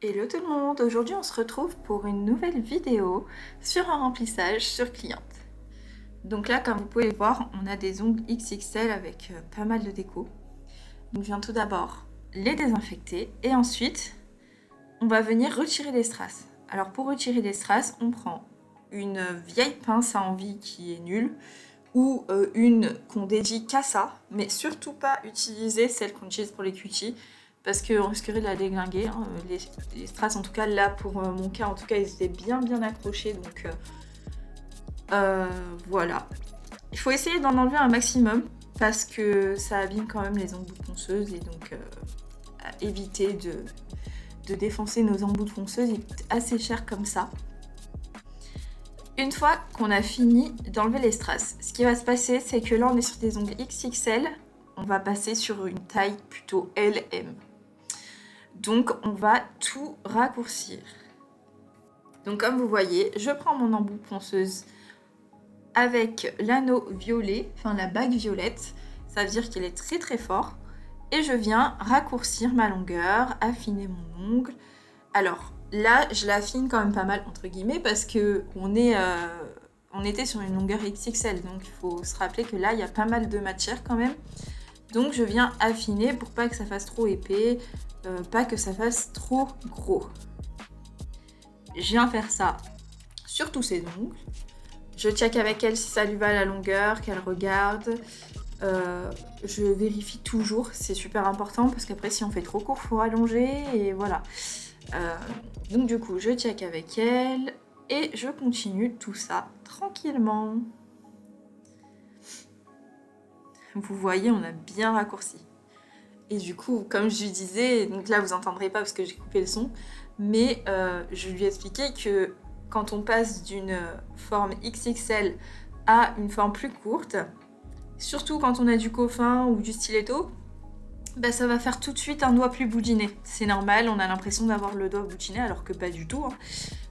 Hello tout le monde, aujourd'hui on se retrouve pour une nouvelle vidéo sur un remplissage sur cliente. Donc là comme vous pouvez le voir, on a des ongles XXL avec pas mal de déco. Donc je viens tout d'abord les désinfecter et ensuite on va venir retirer les strass. Alors pour retirer les strass, on prend une vieille pince à envie qui est nulle ou une qu'on dédie qu'à ça, mais surtout pas utiliser celle qu'on utilise pour les cuties parce qu'on risquerait de la déglinguer. Hein. Les strass, en tout cas, là, pour mon cas, en tout cas, ils étaient bien accrochés, donc voilà. Il faut essayer d'en enlever un maximum parce que ça abîme quand même les embouts de ponceuse et donc éviter de défoncer nos embouts de ponceuse, il coûte assez cher comme ça. Une fois qu'on a fini d'enlever les strass, ce qui va se passer, c'est que là, on est sur des ongles XXL, on va passer sur une taille plutôt LM. Donc, on va tout raccourcir. Donc, comme vous voyez, je prends mon embout de ponceuse avec l'anneau violet, enfin la bague violette, ça veut dire qu'il est très très fort, et je viens raccourcir ma longueur, affiner mon ongle. Alors, là, je l'affine quand même pas mal, entre guillemets, parce que on était sur une longueur XXL, donc il faut se rappeler que là, il y a pas mal de matière quand même. Donc, je viens affiner pour pas que ça fasse trop épais, pas que ça fasse trop gros. Je viens faire ça sur tous ses ongles. Je check avec elle si ça lui va la longueur, qu'elle regarde. Je vérifie toujours, c'est super important, parce qu'après, si on fait trop court, il faut rallonger, et voilà. Donc du coup, je check avec elle et je continue tout ça tranquillement. Vous voyez, on a bien raccourci. Et du coup, comme je lui disais, donc là vous entendrez pas parce que j'ai coupé le son, mais je lui ai expliqué que quand on passe d'une forme XXL à une forme plus courte, surtout quand on a du coffin ou du stiletto, bah, ça va faire tout de suite un doigt plus boudiné. C'est normal, on a l'impression d'avoir le doigt boudiné alors que pas du tout. Hein.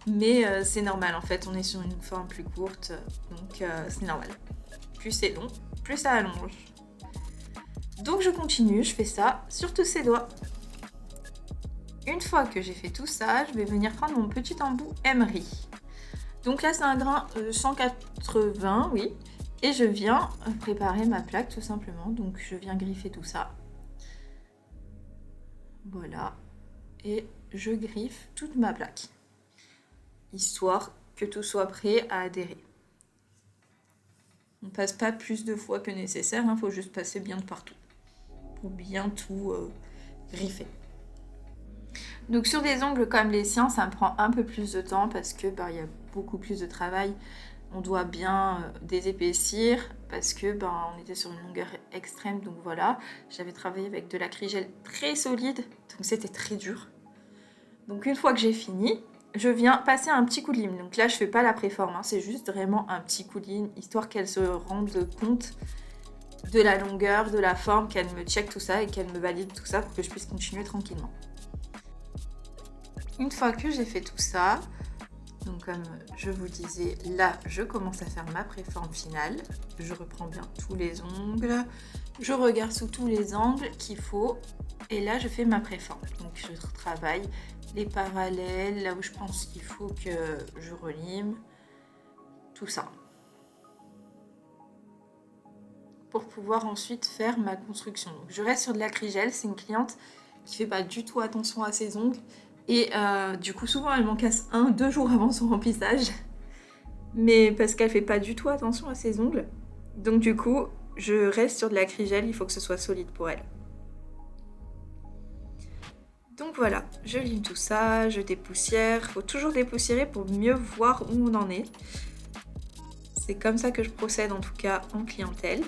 Mais c'est normal en fait, on est sur une forme plus courte, donc c'est normal. Plus c'est long, plus ça allonge. Donc je continue, je fais ça sur tous ces doigts. Une fois que j'ai fait tout ça, je vais venir prendre mon petit embout emery. Donc là c'est un grain 180, oui. Et je viens préparer ma plaque tout simplement. Donc je viens griffer tout ça. Voilà. Et je griffe toute ma plaque. Histoire que tout soit prêt à adhérer. On ne passe pas plus de fois que nécessaire, il faut juste passer bien de partout. Pour bien tout griffer. Donc sur des ongles comme les siens, ça me prend un peu plus de temps parce que y a beaucoup plus de travail. On doit bien désépaissir parce que on était sur une longueur extrême, donc voilà. J'avais travaillé avec de l'acrygel très solide, donc c'était très dur. Donc une fois que j'ai fini, je viens passer un petit coup de lime. Donc là, je fais pas la préforme, hein, c'est juste vraiment un petit coup de lime, histoire qu'elle se rende compte de la longueur, de la forme, qu'elle me check tout ça et qu'elle me valide tout ça pour que je puisse continuer tranquillement. Une fois que j'ai fait tout ça, donc comme je vous disais, là je commence à faire ma préforme finale. Je reprends bien tous les ongles, je regarde sous tous les angles qu'il faut et là je fais ma préforme. Donc je travaille les parallèles, là où je pense qu'il faut que je relime, tout ça. Pour pouvoir ensuite faire ma construction. Donc je reste sur de l'acrygel, c'est une cliente qui fait pas du tout attention à ses ongles. Et du coup, souvent, elle m'en casse 1-2 jours avant son remplissage. Mais parce qu'elle fait pas du tout attention à ses ongles. Donc du coup, je reste sur de l'acrygel, il faut que ce soit solide pour elle. Donc voilà, je lime tout ça, je dépoussière. Il faut toujours dépoussiérer pour mieux voir où on en est. C'est comme ça que je procède en tout cas en clientèle.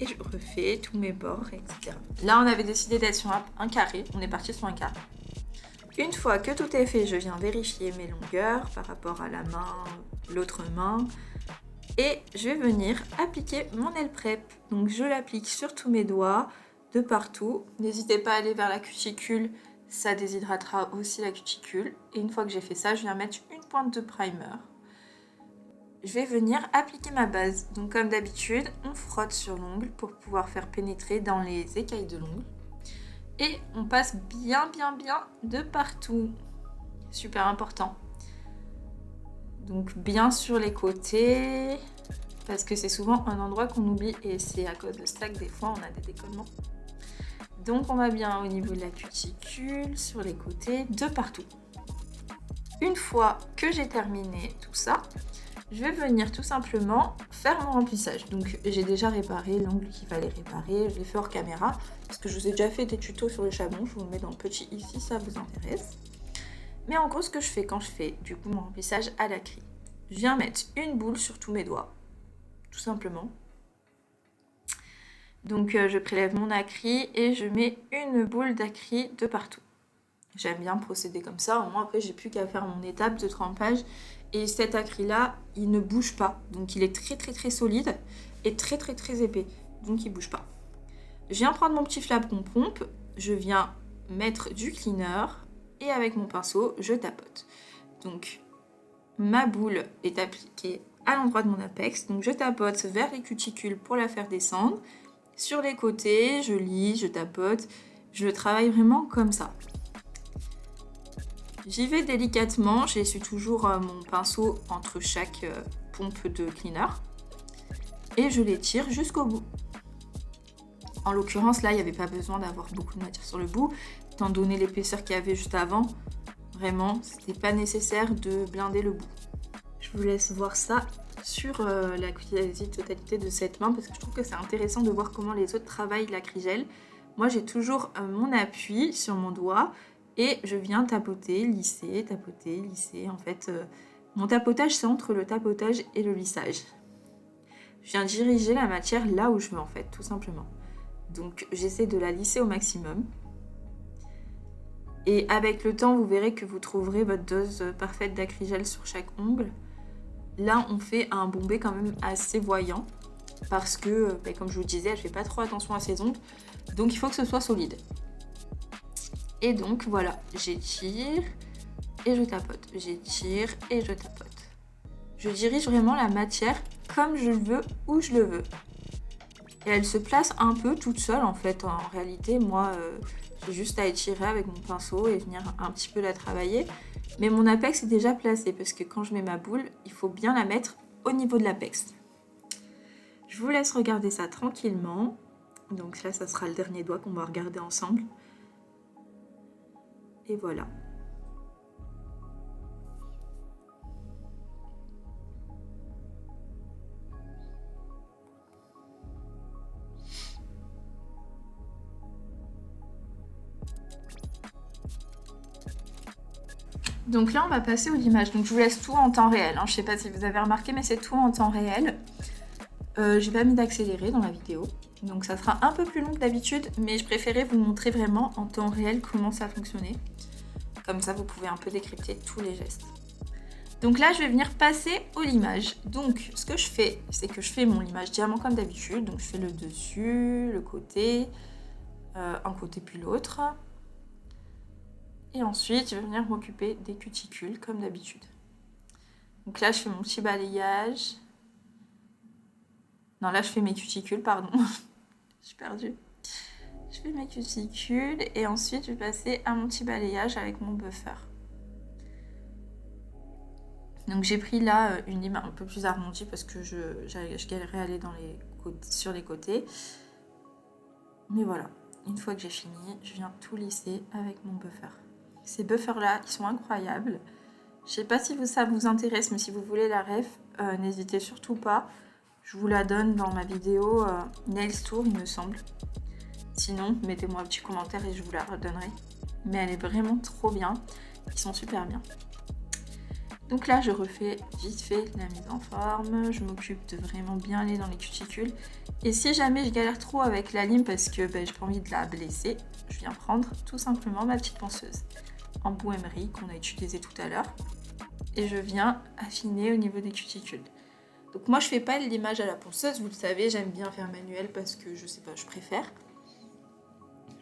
Et je refais tous mes bords, etc. Là, on avait décidé d'être sur un carré. On est parti sur un carré. Une fois que tout est fait, je viens vérifier mes longueurs par rapport à la main, l'autre main. Et je vais venir appliquer mon nail prep. Donc je l'applique sur tous mes doigts, de partout. N'hésitez pas à aller vers la cuticule, ça déshydratera aussi la cuticule. Et une fois que j'ai fait ça, je viens mettre une pointe de primer. Je vais venir appliquer ma base. Donc comme d'habitude, on frotte sur l'ongle pour pouvoir faire pénétrer dans les écailles de l'ongle. Et on passe bien de partout. Super important. Donc bien sur les côtés, parce que c'est souvent un endroit qu'on oublie et c'est à cause de ça que des fois on a des décollements. Donc on va bien au niveau de la cuticule, sur les côtés, de partout. Une fois que j'ai terminé tout ça, je vais venir tout simplement faire mon remplissage. Donc j'ai déjà réparé l'angle qu'il fallait réparer, je l'ai fait hors caméra, parce que je vous ai déjà fait des tutos sur le charbon, je vous le mets dans le petit ici si ça vous intéresse. Mais en gros ce que je fais quand je fais du coup mon remplissage à l'acrylique, je viens mettre une boule sur tous mes doigts, tout simplement. Donc je prélève mon acrylique et je mets une boule d'acrylique de partout. J'aime bien procéder comme ça, au moins après j'ai plus qu'à faire mon étape de trempage. Et cet acrylique là, il ne bouge pas, donc il est très solide et très épais, donc il bouge pas. Je viens prendre mon petit flacon pompe, je viens mettre du cleaner et avec mon pinceau, je tapote. Donc ma boule est appliquée à l'endroit de mon apex, donc je tapote vers les cuticules pour la faire descendre. Sur les côtés, je lisse, je tapote, je travaille vraiment comme ça. J'y vais délicatement, j'essuie toujours mon pinceau entre chaque pompe de cleaner et je l'étire jusqu'au bout. En l'occurrence, là, il n'y avait pas besoin d'avoir beaucoup de matière sur le bout, étant donné l'épaisseur qu'il y avait juste avant. Vraiment, c'était pas nécessaire de blinder le bout. Je vous laisse voir ça sur la quasi-totalité de cette main parce que je trouve que c'est intéressant de voir comment les autres travaillent l'acrygel. Moi, j'ai toujours mon appui sur mon doigt. Et je viens tapoter, lisser. En fait, mon tapotage, c'est entre le tapotage et le lissage. Je viens diriger la matière là où je veux, en fait, tout simplement. Donc, j'essaie de la lisser au maximum. Et avec le temps, vous verrez que vous trouverez votre dose parfaite d'acrygel sur chaque ongle. Là, on fait un bombé quand même assez voyant. Parce que, comme je vous le disais, elle ne fait pas trop attention à ses ongles. Donc, il faut que ce soit solide. Et donc voilà, j'étire et je tapote, j'étire et je tapote. Je dirige vraiment la matière comme je le veux, où je le veux. Et elle se place un peu toute seule en fait. En réalité, moi, j'ai juste à étirer avec mon pinceau et venir un petit peu la travailler. Mais mon apex est déjà placé parce que quand je mets ma boule, il faut bien la mettre au niveau de l'apex. Je vous laisse regarder ça tranquillement. Donc là, ça sera le dernier doigt qu'on va regarder ensemble. Et voilà. Donc là, on va passer au limage. Donc je vous laisse tout en temps réel. Je ne sais pas si vous avez remarqué, mais c'est tout en temps réel. J'ai pas mis d'accéléré dans la vidéo. Donc ça sera un peu plus long que d'habitude, mais je préférais vous montrer vraiment en temps réel comment ça fonctionnait. Comme ça, vous pouvez un peu décrypter tous les gestes. Donc là, je vais venir passer au limage. Donc, ce que je fais, c'est que je fais mon limage diamant comme d'habitude. Donc, je fais le dessus, le côté, un côté puis l'autre. Et ensuite, je vais venir m'occuper des cuticules comme d'habitude. Donc là, je fais mon petit balayage. Non, là, je fais mes cuticules, pardon. Je suis perdue. Je fais mes cuticules et ensuite, je vais passer à mon petit balayage avec mon buffer. Donc j'ai pris là une lime un peu plus arrondie parce que je galérais à aller sur les côtés. Mais voilà, une fois que j'ai fini, je viens tout lisser avec mon buffer. Ces buffers là, ils sont incroyables. Je sais pas si ça vous intéresse, mais si vous voulez la ref, n'hésitez surtout pas. Je vous la donne dans ma vidéo Nails Tour, il me semble. Sinon, mettez-moi un petit commentaire et je vous la redonnerai. Mais elle est vraiment trop bien. Ils sont super bien. Donc là, je refais vite fait la mise en forme. Je m'occupe de vraiment bien aller dans les cuticules. Et si jamais je galère trop avec la lime parce que j'ai pas envie de la blesser, je viens prendre tout simplement ma petite ponceuse en bout émery qu'on a utilisé tout à l'heure. Et je viens affiner au niveau des cuticules. Donc moi, je fais pas le limage à la ponceuse, vous le savez, j'aime bien faire manuel parce que je sais pas, je préfère.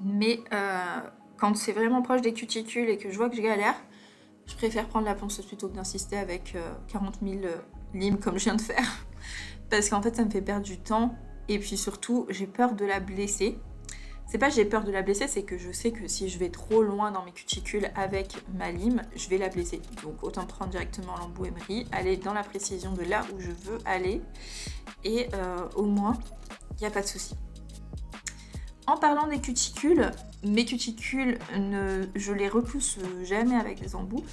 Mais quand c'est vraiment proche des cuticules et que je vois que je galère, je préfère prendre la ponceuse plutôt que d'insister avec 40 000 limes comme je viens de faire. Parce qu'en fait, ça me fait perdre du temps. Et puis surtout, j'ai peur de la blesser. C'est pas que j'ai peur de la blesser, c'est que je sais que si je vais trop loin dans mes cuticules avec ma lime, je vais la blesser. Donc autant prendre directement l'embout emery, aller dans la précision de là où je veux aller, et au moins, il n'y a pas de souci. En parlant des cuticules, mes cuticules, je les repousse jamais avec des embouts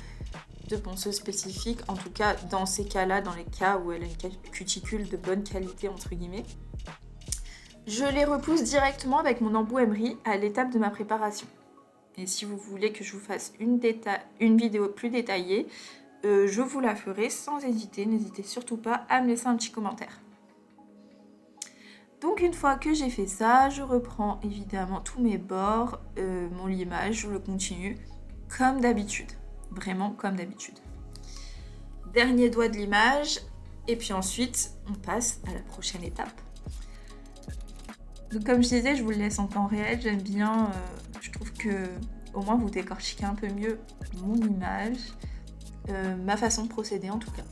de ponceuse spécifique, en tout cas dans ces cas-là, dans les cas où elle a une cuticule de bonne qualité entre guillemets. Je les repousse directement avec mon embout emery à l'étape de ma préparation. Et si vous voulez que je vous fasse une vidéo plus détaillée, je vous la ferai sans hésiter. N'hésitez surtout pas à me laisser un petit commentaire. Donc une fois que j'ai fait ça, je reprends évidemment tous mes bords, mon limage, je le continue comme d'habitude. Vraiment comme d'habitude. Dernier doigt de limage, et puis ensuite on passe à la prochaine étape. Donc comme je disais, je vous le laisse en temps réel, j'aime bien, je trouve que au moins vous décortiquez un peu mieux mon image, ma façon de procéder en tout cas.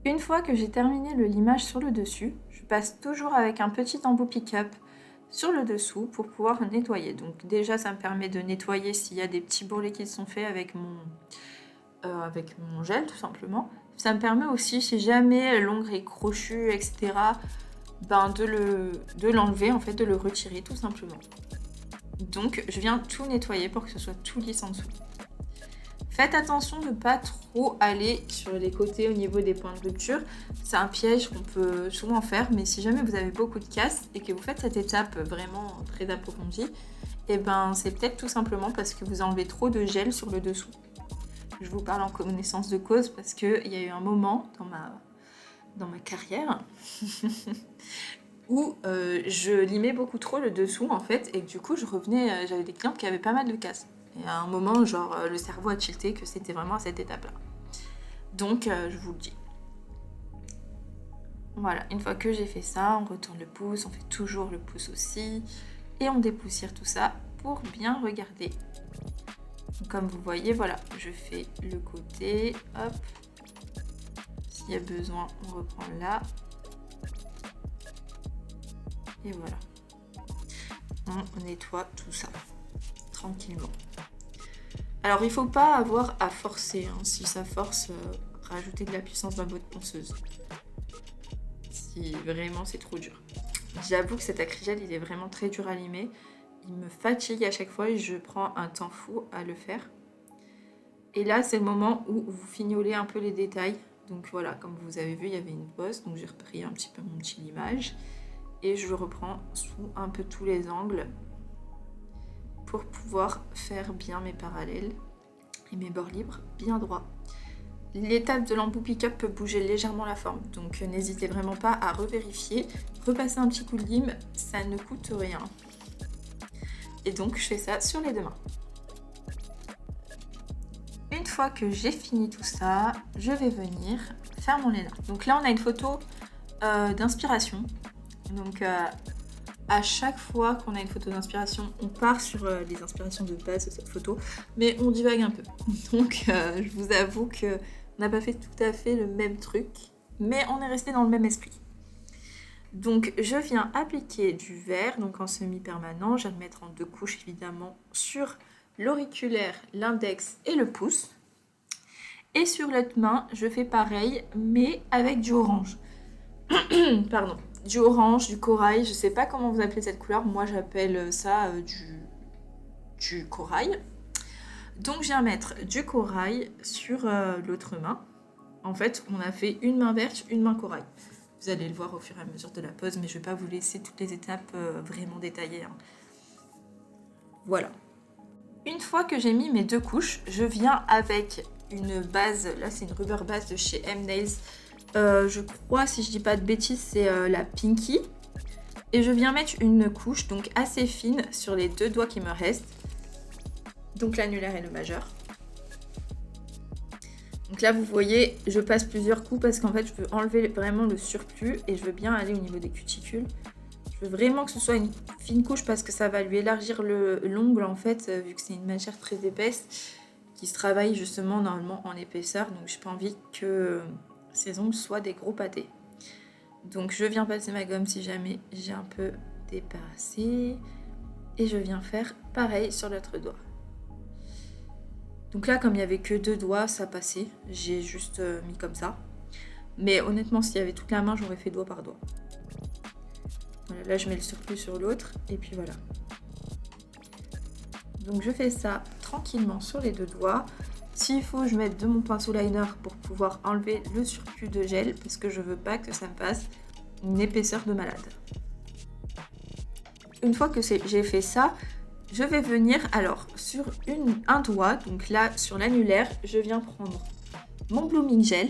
Une fois que j'ai terminé le limage sur le dessus, je passe toujours avec un petit embout pick-up sur le dessous pour pouvoir nettoyer. Donc déjà ça me permet de nettoyer s'il y a des petits bourrelets qui sont faits avec mon gel tout simplement. Ça me permet aussi, si jamais l'ongre est crochu, etc., de l'enlever, en fait, de le retirer tout simplement. Donc je viens tout nettoyer pour que ce soit tout lisse en dessous. Faites attention de ne pas trop aller sur les côtés au niveau des points de rupture. C'est un piège qu'on peut souvent faire, mais si jamais vous avez beaucoup de casse et que vous faites cette étape vraiment très approfondie, et ben c'est peut-être tout simplement parce que vous enlevez trop de gel sur le dessous. Je vous parle en connaissance de cause parce qu'il y a eu un moment dans ma carrière où je limais beaucoup trop le dessous en fait, et du coup j'avais des clientes qui avaient pas mal de casse. Et à un moment, genre, le cerveau a tilté que c'était vraiment à cette étape-là. Donc, je vous le dis. Voilà, une fois que j'ai fait ça, on retourne le pouce, on fait toujours le pouce aussi. Et on dépoussière tout ça pour bien regarder. Donc, comme vous voyez, voilà, je fais le côté, hop. S'il y a besoin, on reprend là. Et voilà. On nettoie tout ça, tranquillement. Alors il ne faut pas avoir à forcer, hein. Si ça force, rajouter de la puissance dans votre ponceuse. Si vraiment c'est trop dur. J'avoue que cet acrygel il est vraiment très dur à limer. Il me fatigue à chaque fois et je prends un temps fou à le faire. Et là c'est le moment où vous fignolez un peu les détails. Donc voilà, comme vous avez vu, il y avait une bosse, donc j'ai repris un petit peu mon petit limage. Et je le reprends sous un peu tous les angles pour pouvoir faire bien mes parallèles et mes bords libres bien droits. L'étape de l'embout pick-up peut bouger légèrement la forme, donc n'hésitez vraiment pas à revérifier, repasser un petit coup de lime, ça ne coûte rien. Et donc je fais ça sur les deux mains. Une fois que j'ai fini tout ça, je vais venir faire mon léna. Donc là on a une photo d'inspiration. Donc à chaque fois qu'on a une photo d'inspiration, on part sur les inspirations de base de cette photo, mais on divague un peu. Donc je vous avoue qu'on n'a pas fait tout à fait le même truc, mais on est resté dans le même esprit. Donc je viens appliquer du vert, donc en semi-permanent, je vais le mettre en 2 couches évidemment sur l'auriculaire, l'index et le pouce. Et sur l'autre main, je fais pareil, mais avec du orange. Pardon. Du orange, du corail, je sais pas comment vous appelez cette couleur, moi j'appelle ça du corail. Donc je viens mettre du corail sur l'autre main. En fait, on a fait une main verte, une main corail. Vous allez le voir au fur et à mesure de la pose, mais je vais pas vous laisser toutes les étapes vraiment détaillées, hein. Voilà. Une fois que j'ai mis mes 2 couches, je viens avec une base, là c'est une rubber base de chez M-Nails. Je crois, si je dis pas de bêtises, c'est la Pinky. Et je viens mettre une couche donc assez fine sur les 2 doigts qui me restent. Donc l'annulaire et le majeur. Donc là vous voyez, je passe plusieurs coups parce qu'en fait je veux enlever vraiment le surplus et je veux bien aller au niveau des cuticules. Je veux vraiment que ce soit une fine couche parce que ça va lui élargir l'ongle en fait, vu que c'est une matière très épaisse qui se travaille justement normalement en épaisseur. Donc j'ai pas envie que ses ongles soient des gros pâtés. Donc je viens passer ma gomme si jamais j'ai un peu dépassé. Et je viens faire pareil sur l'autre doigt. Donc là, comme il n'y avait que 2 doigts, ça passait. J'ai juste mis comme ça. Mais honnêtement, s'il y avait toute la main, j'aurais fait doigt par doigt. Voilà, là, je mets le surplus sur l'autre. Et puis voilà. Donc je fais ça tranquillement sur les 2 doigts. S'il faut, je mets de mon pinceau liner pour pouvoir enlever le surplus de gel. Parce que je veux pas que ça me fasse une épaisseur de malade. Une fois que j'ai fait ça, je vais venir alors sur un doigt, donc là sur l'annulaire, je viens prendre mon blooming gel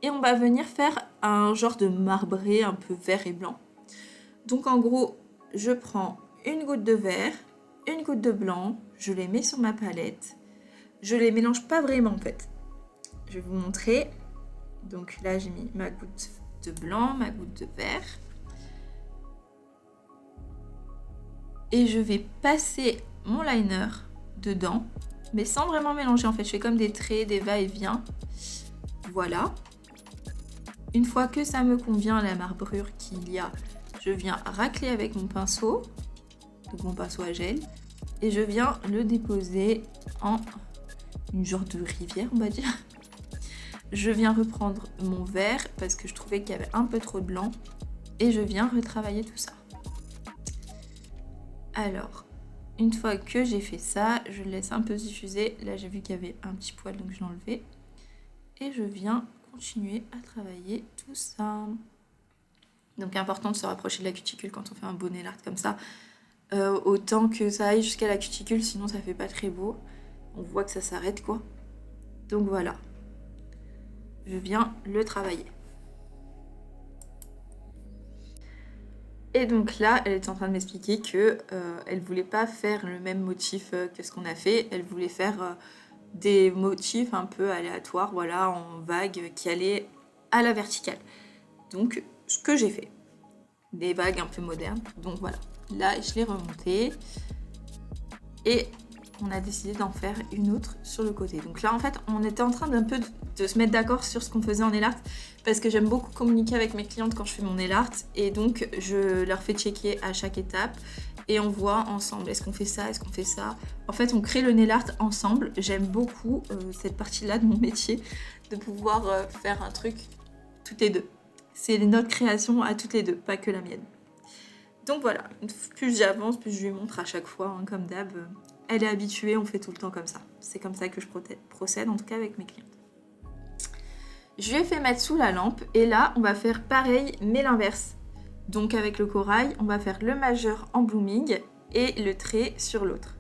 et on va venir faire un genre de marbré un peu vert et blanc. Donc en gros, je prends une goutte de vert, une goutte de blanc, je les mets sur ma palette. Je les mélange pas vraiment en fait. Je vais vous montrer. Donc là j'ai mis ma goutte de blanc, ma goutte de vert. Et je vais passer mon liner dedans, mais sans vraiment mélanger en fait. Je fais comme des traits, des va-et-vient. Voilà. Une fois que ça me convient, la marbrure qu'il y a, je viens racler avec mon pinceau, donc mon pinceau à gel, et je viens le déposer en une genre de rivière, on va dire. Je viens reprendre mon vert parce que je trouvais qu'il y avait un peu trop de blanc et je viens retravailler tout ça. Alors, une fois que j'ai fait ça, je le laisse un peu diffuser. Là, j'ai vu qu'il y avait un petit poil, donc je l'ai enlevé. Et je viens continuer à travailler tout ça. Donc, important de se rapprocher de la cuticule quand on fait un beau nail art comme ça. Autant que ça aille jusqu'à la cuticule, sinon ça fait pas très beau. On voit que ça s'arrête, quoi. Donc, voilà. Je viens le travailler. Et donc là, elle est en train de m'expliquer que elle voulait pas faire le même motif que ce qu'on a fait. Elle voulait faire des motifs un peu aléatoires, voilà, en vagues qui allaient à la verticale. Donc, ce que j'ai fait. Des vagues un peu modernes. Donc voilà. Là, je l'ai remonté. Et on a décidé d'en faire une autre sur le côté. Donc là, en fait, on était en train d'un peu de se mettre d'accord sur ce qu'on faisait en nail art parce que j'aime beaucoup communiquer avec mes clientes quand je fais mon nail art et donc je leur fais checker à chaque étape et on voit ensemble, est-ce qu'on fait ça, est-ce qu'on fait ça. En fait, on crée le nail art ensemble. J'aime beaucoup cette partie-là de mon métier, de pouvoir faire un truc toutes les deux. C'est notre création à toutes les deux, pas que la mienne. Donc voilà, plus j'avance, plus je lui montre à chaque fois, hein, comme d'hab. Elle est habituée, on fait tout le temps comme ça. C'est comme ça que je procède, en tout cas avec mes clientes. Je lui ai fait mettre sous la lampe et là, on va faire pareil, mais l'inverse. Donc avec le corail, on va faire le majeur en blooming et le trait sur l'autre.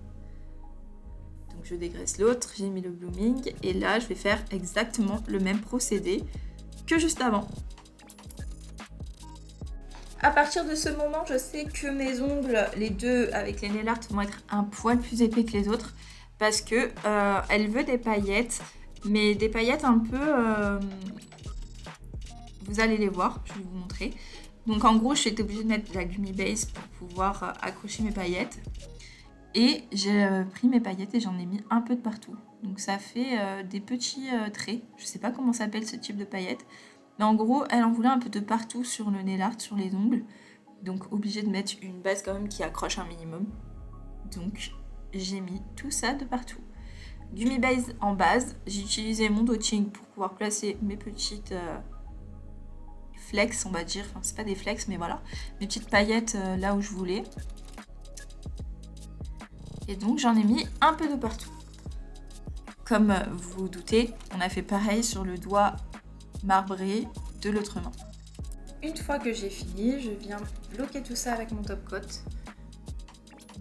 Donc je dégraisse l'autre, j'ai mis le blooming et là, je vais faire exactement le même procédé que juste avant. À partir de ce moment, je sais que mes ongles, les deux avec les nail art, vont être un poil plus épais que les autres parce que elle veut des paillettes, mais des paillettes un peu... vous allez les voir, je vais vous montrer. Donc en gros, j'étais obligée de mettre de la Gummy Base pour pouvoir accrocher mes paillettes. Et j'ai pris mes paillettes et j'en ai mis un peu de partout. Donc ça fait des petits traits. Je sais pas comment s'appelle ce type de paillettes. Mais en gros, elle en voulait un peu de partout sur le nail art, sur les ongles. Donc obligée de mettre une base quand même qui accroche un minimum. Donc j'ai mis tout ça de partout. Gummy Base en base. J'ai utilisé mon dotting pour pouvoir placer mes petites flex, on va dire. Enfin, c'est pas des flex, mais voilà. Mes petites paillettes là où je voulais. Et donc j'en ai mis un peu de partout. Comme vous vous doutez, on a fait pareil sur le doigt marbré de l'autre main. Une fois que j'ai fini, je viens bloquer tout ça avec mon top coat.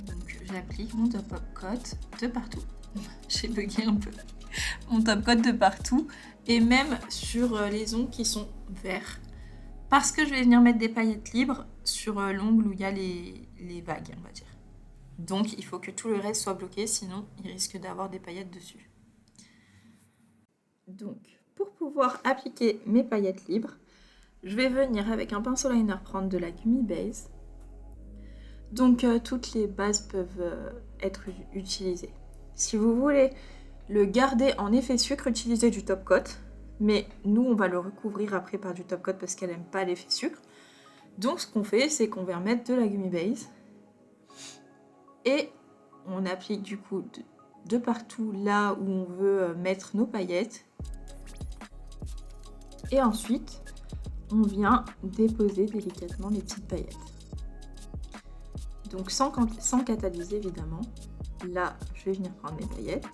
Donc j'applique mon top coat de partout. J'ai bugué un peu. mon top coat de partout et même sur les ongles qui sont verts. Parce que je vais venir mettre des paillettes libres sur l'ongle où il y a les vagues, on va dire. Donc il faut que tout le reste soit bloqué, sinon il risque d'avoir des paillettes dessus. Donc pour pouvoir appliquer mes paillettes libres, je vais venir avec un pinceau liner prendre de la Gummy Base. Donc toutes les bases peuvent être utilisées. Si vous voulez le garder en effet sucre, utilisez du top coat. Mais nous, on va le recouvrir après par du top coat parce qu'elle n'aime pas l'effet sucre. Donc ce qu'on fait, c'est qu'on va mettre de la Gummy Base. Et on applique du coup de partout là où on veut mettre nos paillettes. Et ensuite, on vient déposer délicatement les petites paillettes. Donc sans catalyser évidemment. Là, je vais venir prendre mes paillettes.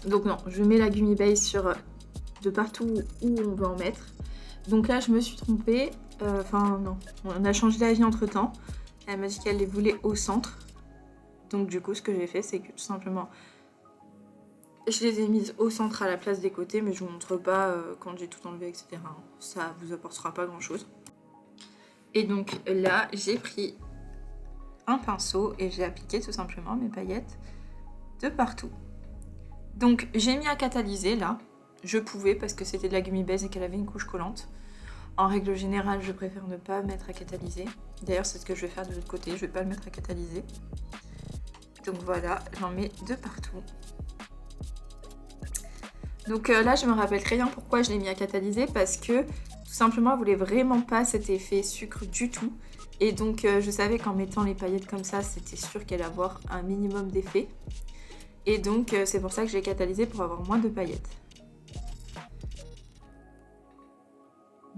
Donc non, je mets la Gummy Base sur de partout où on veut en mettre. Donc là, je me suis trompée. Non, on a changé d'avis entre temps. Elle m'a dit qu'elle les voulait au centre. Donc du coup, ce que j'ai fait, c'est que tout simplement, je les ai mises au centre à la place des côtés, mais je vous montre pas quand j'ai tout enlevé, etc. Ça vous apportera pas grand chose. Et donc là, j'ai pris un pinceau et j'ai appliqué tout simplement mes paillettes de partout. Donc j'ai mis à catalyser là. Je pouvais parce que c'était de la Gummy Base et qu'elle avait une couche collante. En règle générale, je préfère ne pas mettre à catalyser. D'ailleurs, c'est ce que je vais faire de l'autre côté. Je vais pas le mettre à catalyser. Donc voilà, j'en mets de partout. Donc là, je me rappelle très bien pourquoi je l'ai mis à catalyser. Parce que tout simplement, elle voulait vraiment pas cet effet sucre du tout. Et donc, je savais qu'en mettant les paillettes comme ça, c'était sûr qu'elle allait avoir un minimum d'effet. Et donc, c'est pour ça que je l'ai catalysé pour avoir moins de paillettes.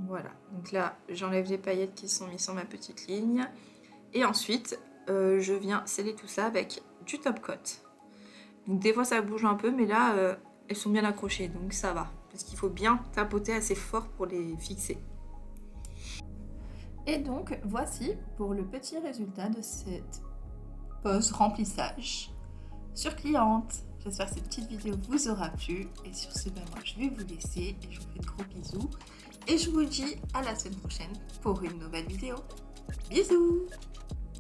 Voilà, donc là j'enlève les paillettes qui sont mises sur ma petite ligne et ensuite je viens sceller tout ça avec du top coat. Donc des fois ça bouge un peu mais là elles sont bien accrochées donc ça va parce qu'il faut bien tapoter assez fort pour les fixer. Et donc voici pour le petit résultat de cette pose remplissage sur cliente. J'espère que cette petite vidéo vous aura plu et sur ce moi je vais vous laisser et je vous fais de gros bisous. Et je vous dis à la semaine prochaine pour une nouvelle vidéo. Bisous!